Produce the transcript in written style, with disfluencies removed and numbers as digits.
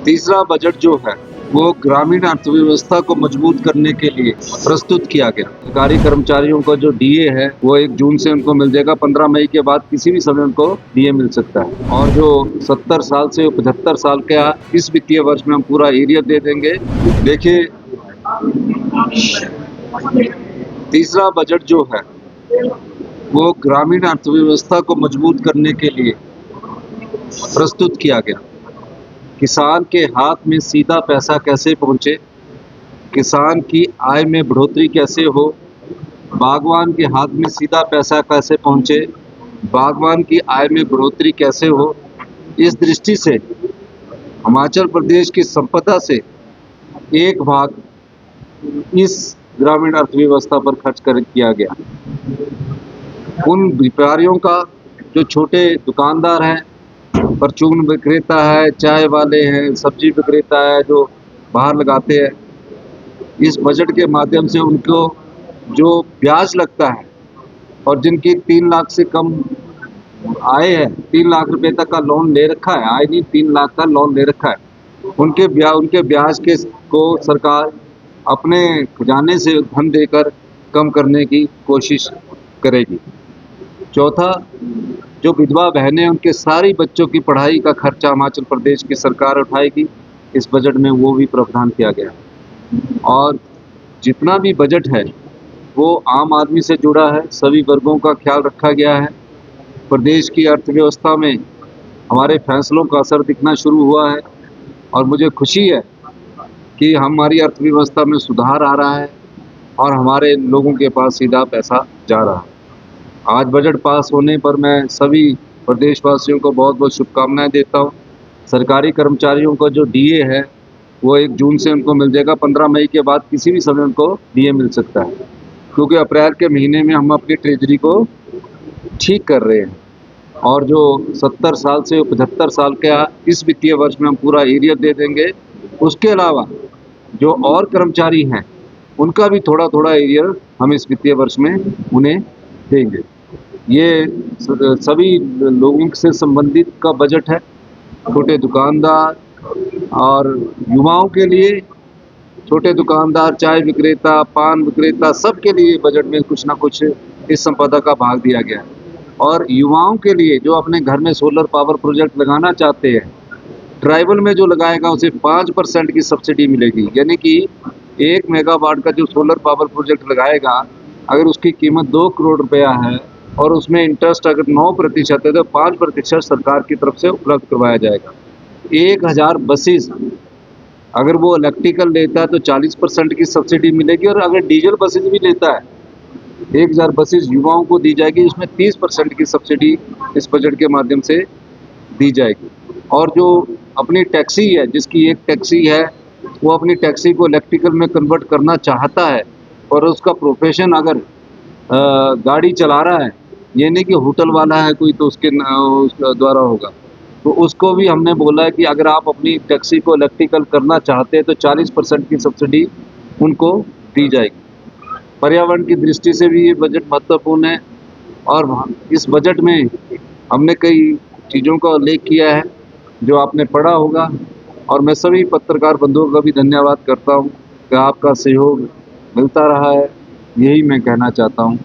तीसरा बजट जो है वो ग्रामीण अर्थव्यवस्था को मजबूत करने के लिए प्रस्तुत किया गया। सरकारी कर्मचारियों को जो डीए है वो 1 जून से उनको मिल जाएगा। 15 मई के बाद किसी भी समय उनको डीए मिल सकता है। और जो 70 साल से 75 साल का इस वित्तीय वर्ष में हम पूरा एरिया दे देंगे। देखिए, तीसरा बजट जो है वो ग्रामीण अर्थव्यवस्था को मजबूत करने के लिए प्रस्तुत किया गया। किसान के हाथ में सीधा पैसा कैसे पहुंचे, किसान की आय में बढ़ोतरी कैसे हो, बागवान के हाथ में सीधा पैसा कैसे पहुंचे, बागवान की आय में बढ़ोतरी कैसे हो, इस दृष्टि से हिमाचल प्रदेश की संपदा से एक भाग इस ग्रामीण अर्थव्यवस्था पर खर्च कर किया गया। उन व्यापारियों का जो छोटे दुकानदार हैं, परचून विक्रेता है, चाय वाले हैं, सब्जी विक्रेता है, जो बाहर लगाते हैं, इस बजट के माध्यम से उनको जो ब्याज लगता है और जिनकी 3 लाख से कम आय है, 3 लाख रुपए तक का लोन ले रखा है, आय नहीं 3 लाख का लोन ले रखा है, उनके ब्याज के को सरकार अपने खजाने से धन देकर कम करने की कोशिश करेगी। चौथा, जो विधवा बहनें उनके सारी बच्चों की पढ़ाई का खर्चा हिमाचल प्रदेश की सरकार उठाएगी। इस बजट में वो भी प्रावधान किया गया। और जितना भी बजट है वो आम आदमी से जुड़ा है, सभी वर्गों का ख्याल रखा गया है। प्रदेश की अर्थव्यवस्था में हमारे फैसलों का असर दिखना शुरू हुआ है और मुझे खुशी है कि हमारी अर्थव्यवस्था में सुधार आ रहा है और हमारे लोगों के पास सीधा पैसा जा रहा है। आज बजट पास होने पर मैं सभी प्रदेशवासियों को बहुत बहुत शुभकामनाएं देता हूं। सरकारी कर्मचारियों को जो डीए है वो 1 जून से उनको मिल जाएगा। 15 मई के बाद किसी भी समय उनको डीए मिल सकता है, क्योंकि अप्रैल के महीने में हम अपनी ट्रेजरी को ठीक कर रहे हैं। और जो 70 साल से 75 साल का इस वित्तीय वर्ष में हम पूरा एरिया दे देंगे। उसके अलावा जो और कर्मचारी हैं उनका भी थोड़ा थोड़ा एरिया हम इस वित्तीय वर्ष में उन्हें देंगे। ये सभी लोगों से संबंधित का बजट है। छोटे दुकानदार और युवाओं के लिए, छोटे दुकानदार, चाय विक्रेता, पान विक्रेता, सबके लिए बजट में कुछ ना कुछ इस संपदा का भाग दिया गया है। और युवाओं के लिए जो अपने घर में सोलर पावर प्रोजेक्ट लगाना चाहते हैं, ट्राइबल में जो लगाएगा उसे 5% की सब्सिडी मिलेगी। यानी कि 1 मेगावाट का जो सोलर पावर प्रोजेक्ट लगाएगा, अगर उसकी कीमत 2 करोड़ रुपया है और उसमें इंटरेस्ट अगर 9% है तो 5% सरकार की तरफ से उपलब्ध करवाया जाएगा। 1000 बसेस अगर वो इलेक्ट्रिकल लेता है तो 40% की सब्सिडी मिलेगी, और अगर डीजल बसेस भी लेता है 1000 बसेस युवाओं को दी जाएगी, उसमें 30% की सब्सिडी इस बजट के माध्यम से दी जाएगी। और जो अपनी टैक्सी है, जिसकी एक टैक्सी है, वो अपनी टैक्सी को इलेक्ट्रिकल में कन्वर्ट करना चाहता है और उसका प्रोफेशन अगर गाड़ी चला रहा है, ये नहीं कि होटल वाला है कोई तो उसके द्वारा होगा, तो उसको भी हमने बोला है कि अगर आप अपनी टैक्सी को इलेक्ट्रिकल करना चाहते हैं तो 40% की सब्सिडी उनको दी जाएगी। पर्यावरण की दृष्टि से भी ये बजट महत्वपूर्ण है। और इस बजट में हमने कई चीज़ों का उल्लेख किया है जो आपने पढ़ा होगा, और मैं सभी पत्रकार बंधुओं का भी धन्यवाद करता हूँ कि आपका सहयोग मिलता रहा है, यही मैं कहना चाहता हूँ।